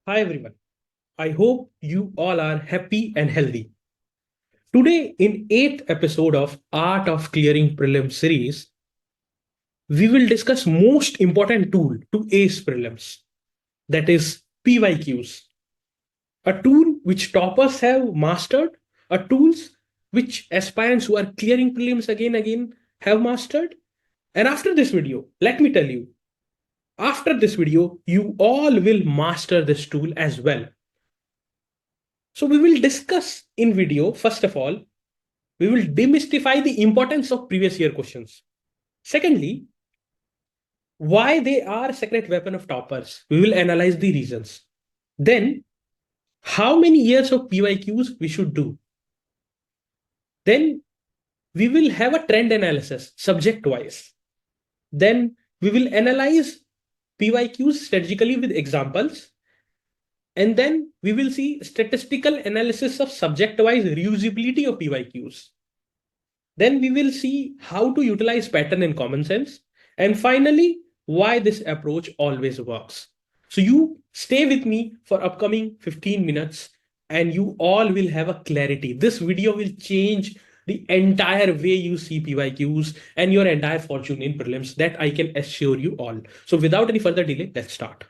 Hi everyone. I hope you all are happy and healthy. Today, in 8th episode of Art of Clearing Prelims series, we will discuss most important tool to ace prelims, that is PYQs, a tool which toppers have mastered, a tools which aspirants who are clearing prelims again have mastered. And after this video, let me tell you, after this video, you all will master this tool as well. So we will discuss in video, first of all, we will demystify the importance of previous year questions. Secondly, why they are secret weapon of toppers. We will analyze the reasons. Then, how many years of PYQs we should do. Then, we will have a trend analysis subject wise. Then, we will analyze PYQs strategically with examples. And then we will see statistical analysis of subject wise reusability of PYQs. Then we will see how to utilize pattern and common sense. And finally, why this approach always works. So you stay with me for upcoming 15 minutes and you all will have a clarity. This video will change the entire way you see PYQs and your entire fortune in prelims, that I can assure you all. So without any further delay, let's start.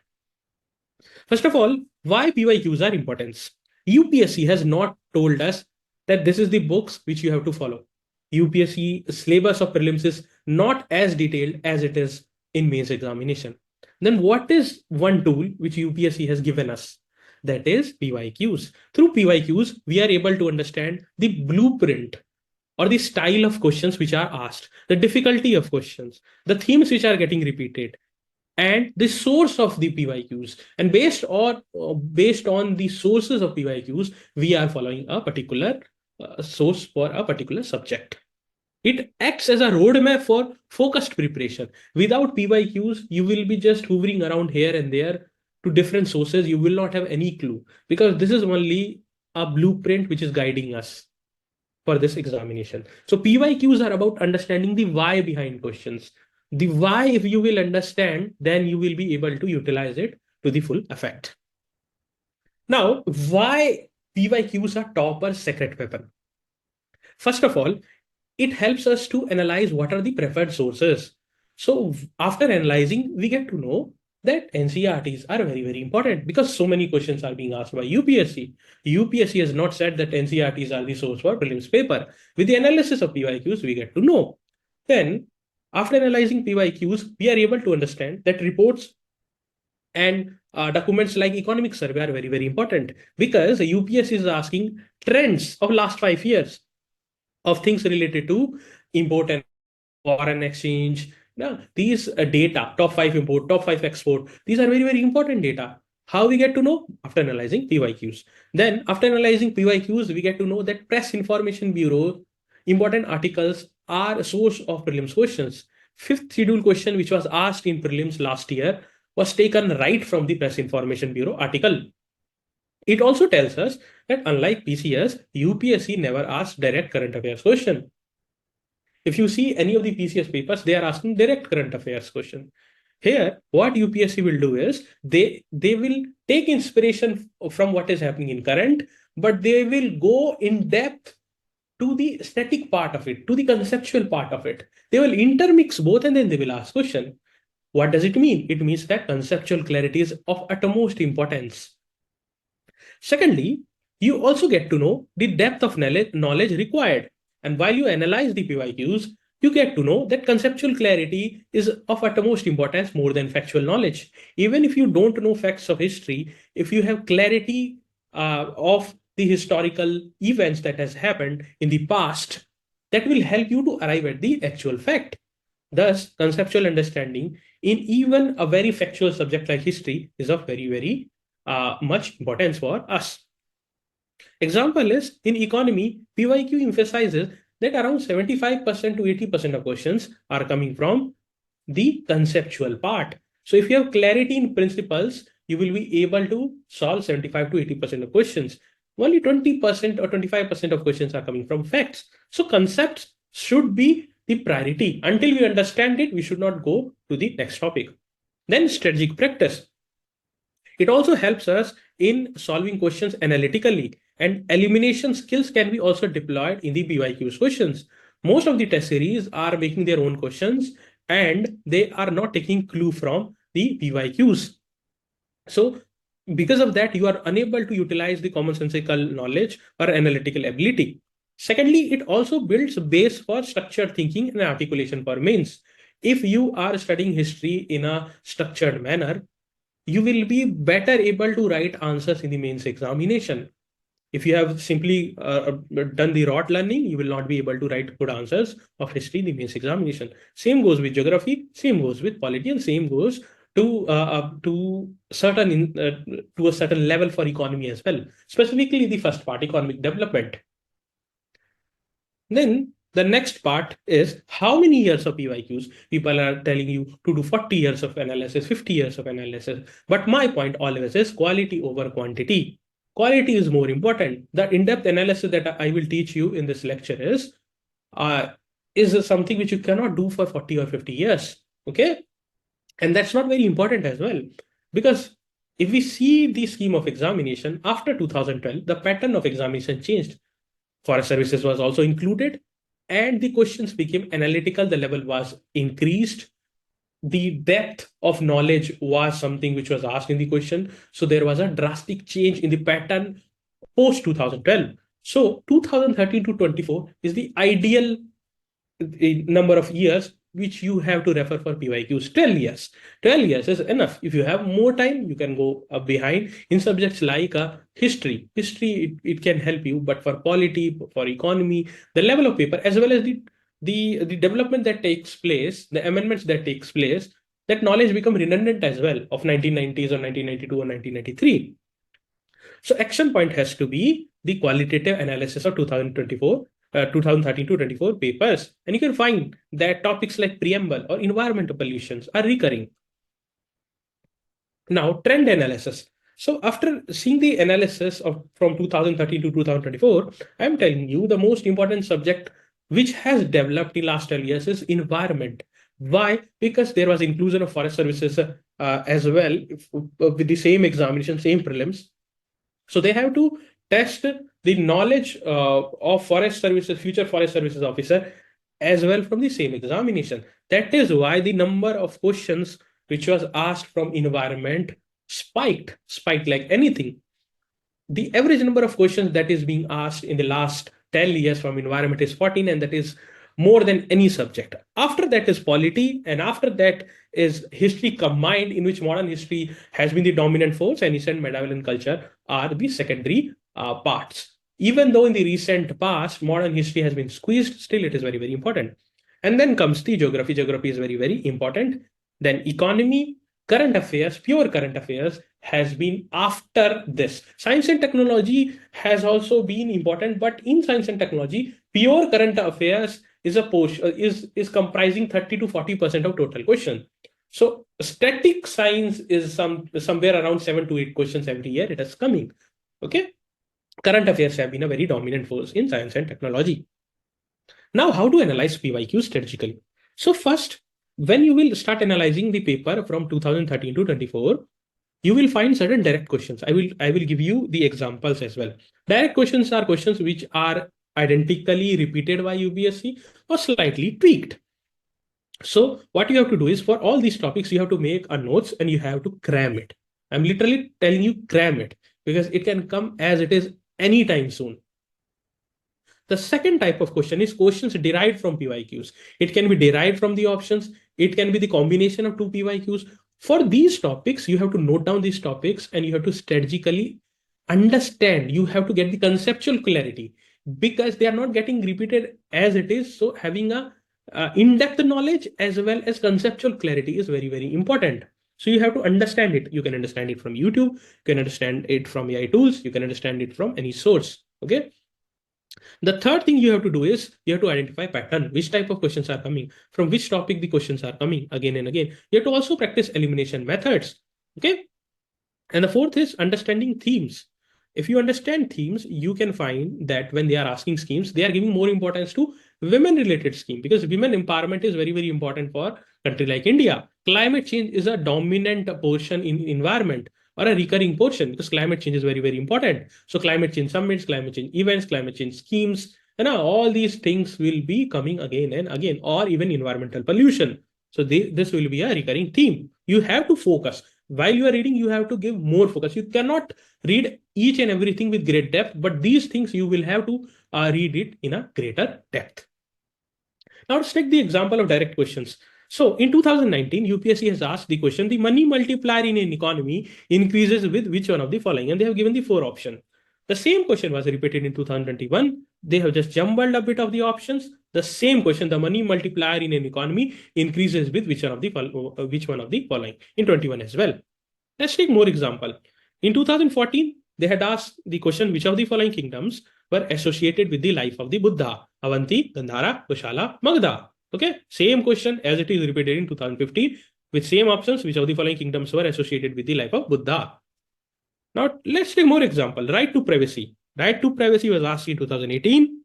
First of all, why PYQs are important? UPSC has not told us that this is the books which you have to follow. UPSC syllabus of prelims is not as detailed as it is in mains examination. Then what is one tool which UPSC has given us? That is PYQs. Through PYQs, we are able to understand the blueprint or the style of questions which are asked, the difficulty of questions, the themes which are getting repeated, and the source of the PYQs. And based on the sources of PYQs, we are following a particular source for a particular subject. It acts as a roadmap for focused preparation. Without PYQs, you will be just hovering around here and there to different sources. You will not have any clue, because this is only a blueprint which is guiding us for this examination. So PYQs are about understanding the why behind questions. The why, if you will understand, then you will be able to utilize it to the full effect. Now, why PYQs are topper secret weapon? First of all, it helps us to analyze what are the preferred sources. So after analyzing, we get to know that NCERTs are very important, because so many questions are being asked by UPSC. UPSC has not said that NCERTs are the source for prelims paper. With the analysis of PYQs, we get to know. Then, after analyzing PYQs, we are able to understand that reports and documents like economic survey are very important, because UPSC is asking trends of last 5 years of things related to import and foreign exchange. Now, these data, top 5 import, top 5 export, these are very important data. How we get to know? After analyzing PYQs. Then after analyzing PYQs, we get to know that Press Information Bureau important articles are a source of prelims questions. Fifth schedule question which was asked in prelims last year was taken right from the Press Information Bureau article. It also tells us that unlike PCS, UPSC never asks direct current affairs question. If you see any of the PCS papers, they are asking direct current affairs question. Here, what UPSC will do is they will take inspiration from what is happening in current, but they will go in depth to the static part of it, to the conceptual part of it. They will intermix both and then they will ask question. What does it mean? It means that conceptual clarity is of utmost importance. Secondly, you also get to know the depth of knowledge required. And while you analyze the PYQs, you get to know that conceptual clarity is of utmost importance more than factual knowledge. Even if you don't know facts of history, if you have clarity of the historical events that has happened in the past, that will help you to arrive at the actual fact. Thus, conceptual understanding in even a very factual subject like history is of very much importance for us. Example is, in economy, PYQ emphasizes that around 75% to 80% of questions are coming from the conceptual part. So if you have clarity in principles, you will be able to solve 75 to 80% of questions. Only 20% or 25% of questions are coming from facts. So concepts should be the priority. Until we understand it, we should not go to the next topic. Then strategic practice. It also helps us in solving questions analytically, and elimination skills can be also deployed in the PYQs questions. Most of the test series are making their own questions and they are not taking clue from the PYQs. So because of that, you are unable to utilize the commonsensical knowledge or analytical ability. Secondly, it also builds a base for structured thinking and articulation for mains. If you are studying history in a structured manner, you will be better able to write answers in the mains examination. If you have simply done the rote learning, you will not be able to write good answers of history in the mains examination. Same goes with geography, same goes with polity, and same goes to to a certain level for economy as well. Specifically, the first part, economic development. Then the next part is how many years of PYQs. People are telling you to do 40 years of analysis, 50 years of analysis. But my point always is quality over quantity. Quality is more important. The in-depth analysis that I will teach you in this lecture is something which you cannot do for 40 or 50 years. Okay. And that's not very important as well. Because if we see the scheme of examination after 2012, the pattern of examination changed. Forest services was also included, and the questions became analytical. The level was increased. The depth of knowledge was something which was asked in the question. So there was a drastic change in the pattern post 2012. So 2013 to 24 is the ideal number of years which you have to refer for PYQs. 12 years. 12 years is enough. If you have more time, you can go behind in subjects like history. History, it can help you, but for polity, for economy, the level of paper, as well as the development that takes place, the amendments that takes place, that knowledge become redundant as well of 1990s or 1992 or 1993. So action point has to be the qualitative analysis of 2024 2013 to 24 papers. And you can find that topics like preamble or environmental pollutions are recurring. Now, trend analysis. So after seeing the analysis of from 2013 to 2024, I'm telling you the most important subject which has developed in last 12 years is environment. Why? Because there was inclusion of forest services as well with the same examination, same prelims. So they have to test the knowledge of forest services, future forest services officer, as well from the same examination. That is why the number of questions which was asked from environment spiked like anything. The average number of questions that is being asked in the last 10 years from environment is 14, and that is more than any subject. After that is polity, and after that is history combined, in which modern history has been the dominant force and ancient medieval and culture are the secondary parts. Even though in the recent past, modern history has been squeezed, still it is very, very important. And then comes the geography. Geography is very, very important. Then economy, current affairs, pure current affairs has been after this. Science and technology has also been important, but in science and technology, pure current affairs is a portion is comprising 30 to 40% of total question. So static science is somewhere around 7 to 8 questions every year. It is coming. Okay. Current affairs have been a very dominant force in science and technology. Now, how to analyze PYQ strategically? So first, when you will start analyzing the paper from 2013 to 24, you will find certain direct questions. I will give you the examples as well. Direct questions are questions which are identically repeated by UPSC or slightly tweaked. So what you have to do is for all these topics, you have to make a notes and you have to cram it. I'm literally telling you cram it because it can come as it is anytime soon. The second type of question is questions derived from PYQs. It can be derived from the options. It can be the combination of two PYQs. For these topics, you have to note down these topics and you have to strategically understand. You have to get the conceptual clarity because they are not getting repeated as it is. So having a in-depth knowledge as well as conceptual clarity is very, very important. So you have to understand it. You can understand it from YouTube. You can understand it from AI tools. You can understand it from any source. Okay. The third thing you have to do is you have to identify pattern, which type of questions are coming, from which topic the questions are coming again and again. You have to also practice elimination methods. Okay. And the fourth is understanding themes. If you understand themes, you can find that when they are asking schemes, they are giving more importance to women related scheme because women empowerment is very, very important for country like India. Climate change is a dominant portion in environment or a recurring portion, because climate change is very, very important. So climate change summits, climate change events, climate change schemes, and all these things will be coming again and again, or even environmental pollution. So this will be a recurring theme. You have to focus. While you are reading, you have to give more focus. You cannot read each and everything with great depth, but these things you will have to read it in a greater depth. Now let's take the example of direct questions. So in 2019, UPSC has asked the question, the money multiplier in an economy increases with which one of the following? And they have given the 4 options. The same question was repeated in 2021. They have just jumbled a bit of the options. The same question, the money multiplier in an economy increases with which one of the following in 21 as well. Let's take more example. In 2014, they had asked the question, which of the following kingdoms were associated with the life of the Buddha? Avanti, Gandhara, Koshala, Magadha. Okay, same question as it is repeated in 2015 with same options, which of the following kingdoms were associated with the life of Buddha. Now, let's take more example. Right to privacy. Right to privacy was asked in 2018,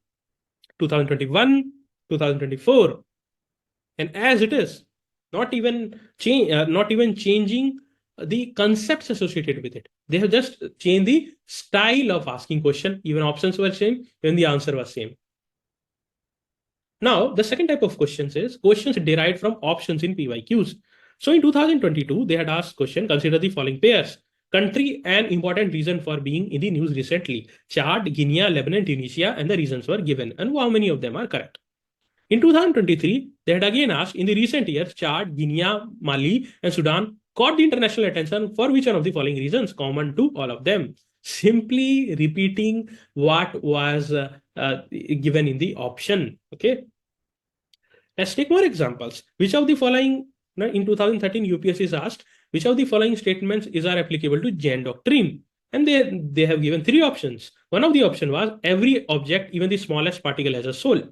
2021, 2024. And as it is, not even changing the concepts associated with it. They have just changed the style of asking question. Even options were same, even the answer was same. Now, the second type of questions is questions derived from options in PYQs. So in 2022, they had asked question, consider the following pairs. Country and important reason for being in the news recently. Chad, Guinea, Lebanon, Tunisia, and the reasons were given. And how many of them are correct? In 2023, they had again asked, in the recent years, Chad, Guinea, Mali, and Sudan caught the international attention for which one of the following reasons common to all of them? Simply repeating what was given in the option. Okay. Let's take more examples. Which of the following, in 2013, UPSC is asked, which of the following statements are applicable to Jain doctrine? And they have given 3 options. One of the option was every object, even the smallest particle, has a soul.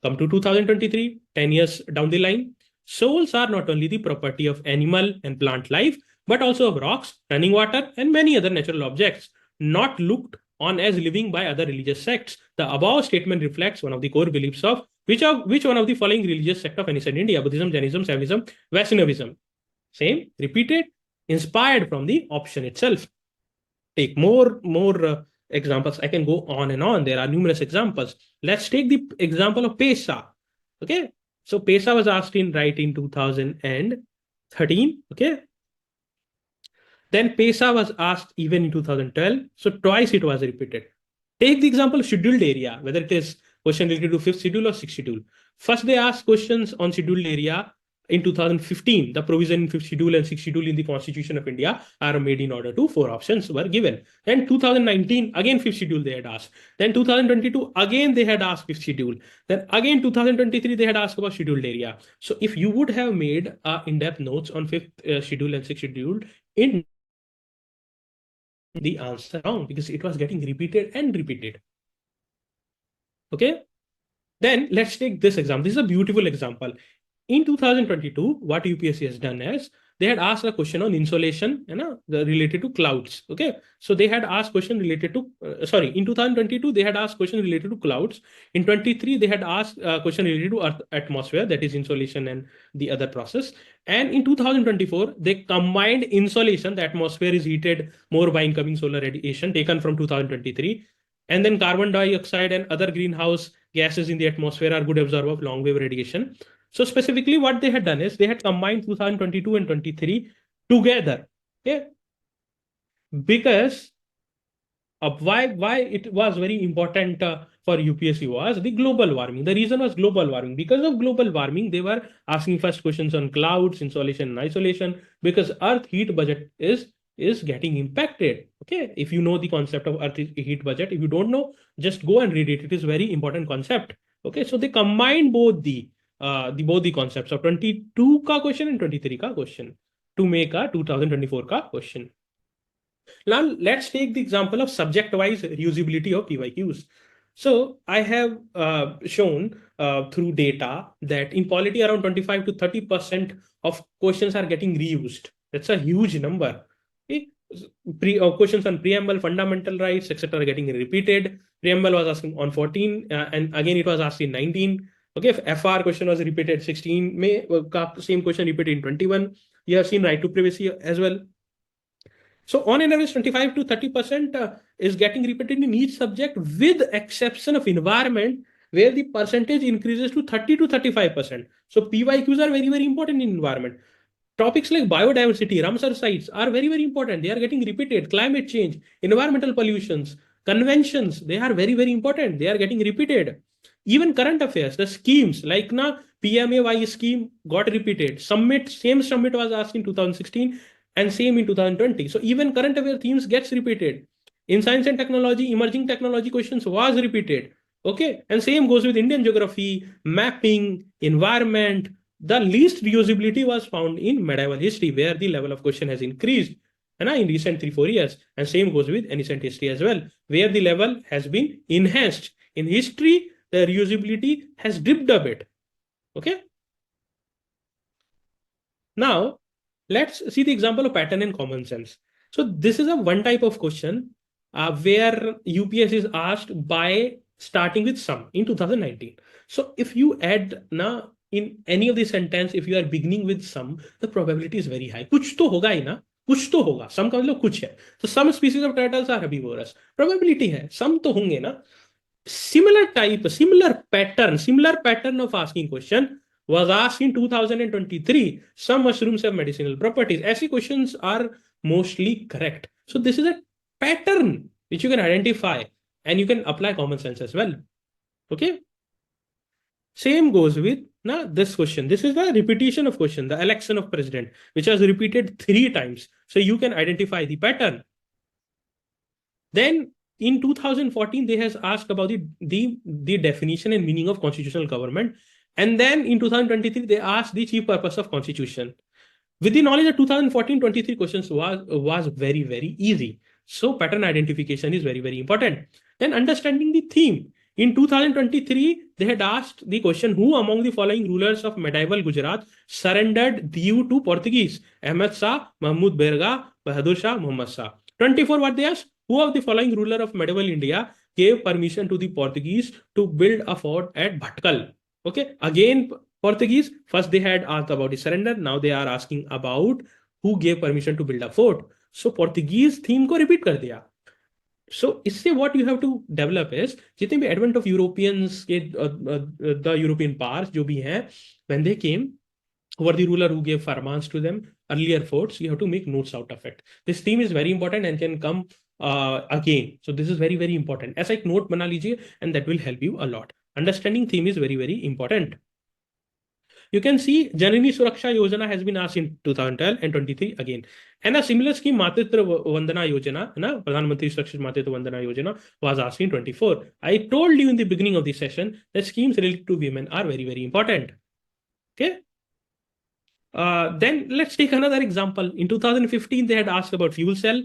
Come to 2023, 10 years down the line, souls are not only the property of animal and plant life, but also of rocks, running water, and many other natural objects, not looked on as living by other religious sects. The above statement reflects one of the core beliefs of which one of the following religious sect of ancient India? Buddhism, Jainism, Shaivism, Vaishnavism. Same, repeated, inspired from the option itself. Take more examples. I can go on and on. There are numerous examples. Let's take the example of Pesa. Okay, so Pesa was asked in 2013. Okay, then Pesa was asked even in 2012. So twice it was repeated. Take the example of scheduled area, whether it is question related to 5th schedule or 6th schedule. First, they asked questions on scheduled area in 2015. The provision in 5th schedule and 6th schedule in the Constitution of India are made in order to 4 options were given. Then 2019, again 5th schedule they had asked. Then 2022, again they had asked 5th schedule. Then again 2023, they had asked about scheduled area. So if you would have made in-depth notes on 5th schedule and 6th schedule, in the answer wrong because it was getting repeated and repeated. Okay, then let's take this example. This is a beautiful example. In 2022, what UPSC has done is they had asked a question on insolation related to clouds. Okay, so they had asked question related to in 2022 they had asked question related to clouds. In 23 they had asked question related to earth atmosphere, that is insolation and the other process. And in 2024 they combined insolation, the atmosphere is heated more by incoming solar radiation taken from 2023, and then carbon dioxide and other greenhouse gases in the atmosphere are good absorber of long wave radiation. So specifically what they had done is they had combined 2022 and 23 together. Okay, because of why it was very important for UPSC was the global warming. The reason was global warming. Because of global warming, they were asking first questions on clouds, insolation, and isolation, because Earth heat budget is getting impacted. Okay, if you know the concept of Earth heat budget, if you don't know, just go and read it. It is very important concept. Okay, so they combined both the concepts of 22 ka question and 23 ka question to make a 2024 ka question. Now let's take the example of subject-wise reusability of PYQs. So I have shown through data that in polity around 25 to 30% of questions are getting reused. That's a huge number. Okay? Questions on preamble, fundamental rights, etc. are getting repeated. Preamble was asking on 14 and again it was asked in 19. Okay, if FR question was repeated 16, same question repeated in 21. You have seen right to privacy as well. So on an average, 25 to 30% is getting repeated in each subject, with exception of environment, where the percentage increases to 30 to 35%. So PYQs are very, very important in environment. Topics like biodiversity, Ramsar sites are very, very important. They are getting repeated. Climate change, environmental pollutions, conventions, they are very, very important. They are getting repeated. Even current affairs, the schemes like na PMAY scheme got repeated. Summit, same summit was asked in 2016 and same in 2020. So even current affair themes gets repeated. In science and technology, emerging technology questions was repeated. Okay, and same goes with Indian geography, mapping, environment. The least reusability was found in medieval history, where the level of question has increased in recent 3-4 years. And same goes with ancient history as well, where the level has been enhanced. In history, the reusability has dipped a bit. Okay. Now, let's see the example of pattern and common sense. So this is a one type of question where UPS is asked by starting with sum in 2019. So if you add now in any of the sentence, if you are beginning with sum, the probability is very high. कुछ तो होगा ही ना, कुछ तो होगा. Sum का मतलब कुछ है. So some species of turtles are herbivorous. Probability है, sum तो होंगे ना. Similar type, similar pattern of asking question was asked in 2023. Some mushrooms have medicinal properties. ऐसी questions are mostly correct. So this is a pattern which you can identify, and you can apply common sense as well. Okay. Same goes with now this question. This is the repetition of question, the election of president, which was repeated 3 times. So you can identify the pattern. Then in 2014, they has asked about the definition and meaning of constitutional government. And then in 2023, they asked the chief purpose of constitution. With the knowledge of 2014-23 questions was very, very easy. So pattern identification is very, very important. Then understanding the theme. In 2023, they had asked the question, who among the following rulers of medieval Gujarat surrendered Diu to Portuguese? Ahmed Shah, Mahmud Berga, Bahadur Shah, Muhammad Shah. 24, what they asked? Who of the following ruler of medieval India gave permission to the Portuguese to build a fort at Bhatkal? Okay, again, Portuguese, first they had asked about the surrender, now they are asking about who gave permission to build a fort. So Portuguese theme को repeat कर दिया. So इससे what you have to develop is जितने भी advent of Europeans के the European powers जो भी हैं, when they came, who were the ruler who gave farmans to them, earlier forts, you have to make notes out of it. This theme is very important and can come again. So this is very, very important. ऐसा एक note बना लीजिए, and that will help you a lot. Understanding theme is very, very important. You can see Janani Suraksha Yojana has been asked in 2012 and 23 again. And a similar scheme, Matitra Vandana Yojana, Pradhan Mantri Suraksha Matitra Vandana Yojana, was asked in 24. I told you in the beginning of the session that schemes related to women are very, very important. Okay. Then let's take another example. In 2015, they had asked about fuel cell.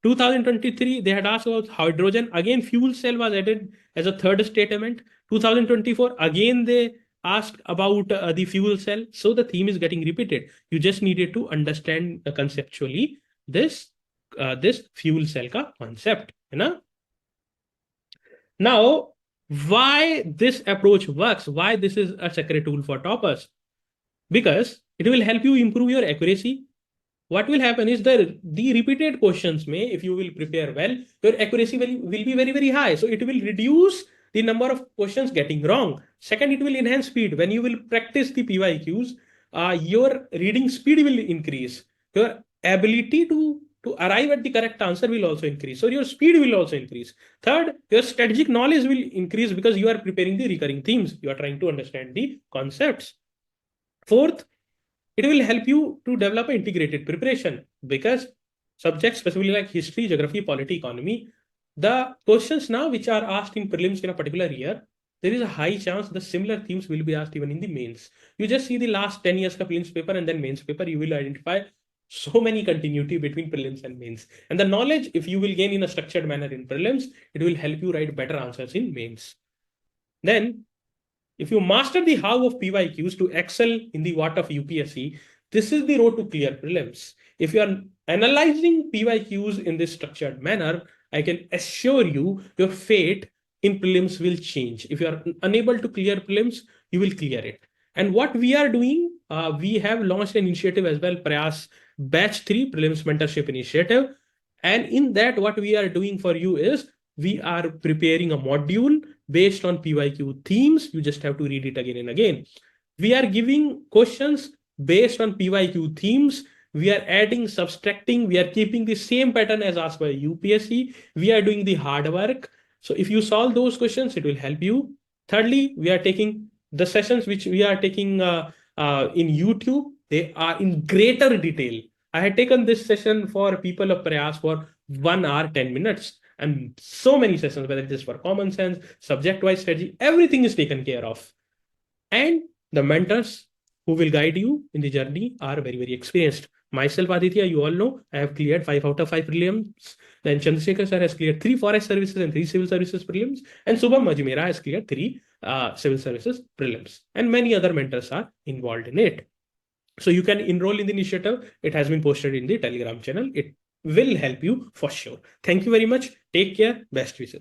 2023, they had asked about hydrogen. Again, fuel cell was added as a third statement. 2024, again, they asked about the fuel cell. So the theme is getting repeated. You just needed to understand conceptually this fuel cell ka concept. Now, why this approach works? Why this is a secret tool for toppers? Because it will help you improve your accuracy. What will happen is the repeated questions may, if you will prepare well, your accuracy will be very, very high. So it will reduce the number of questions getting wrong. Second, it will enhance speed. When you will practice the PYQs, your reading speed will increase. Your ability to arrive at the correct answer will also increase. So your speed will also increase. Third, your strategic knowledge will increase because you are preparing the recurring themes. You are trying to understand the concepts. Fourth, it will help you to develop an integrated preparation because subjects specifically like history, geography, polity, economy, the questions now which are asked in prelims in a particular year, there is a high chance the similar themes will be asked even in the mains. You just see the last 10 years of prelims paper and then mains paper, you will identify so many continuity between prelims and mains. And the knowledge, if you will gain in a structured manner in prelims, it will help you write better answers in mains. Then if you master the how of PYQs to excel in the what of UPSC, this is the road to clear prelims. If you are analyzing PYQs in this structured manner, I can assure you your fate in prelims will change. If you are unable to clear prelims, you will clear it. And what we are doing, we have launched an initiative as well, Prayas Batch 3 Prelims Mentorship Initiative. And in that, what we are doing for you is we are preparing a module based on PYQ themes. You just have to read it again and again. We are giving questions based on PYQ themes. We are adding, subtracting. We are keeping the same pattern as asked by UPSC. We are doing the hard work. So if you solve those questions, it will help you. Thirdly, we are taking the sessions which we are taking in YouTube. They are in greater detail. I had taken this session for people of Prayas for 1 hour, 10 minutes. And so many sessions, whether it is for common sense, subject-wise strategy, everything is taken care of. And the mentors who will guide you in the journey are very, very experienced. Myself, Aditya, you all know, I have cleared 5 out of 5 prelims. Then Chandrasekhar sir has cleared 3 forest services and 3 civil services prelims. And Subham Majumera has cleared 3 civil services prelims. And many other mentors are involved in it. So you can enroll in the initiative. It has been posted in the Telegram channel. It will help you for sure. Thank you very much. Take care. Best wishes.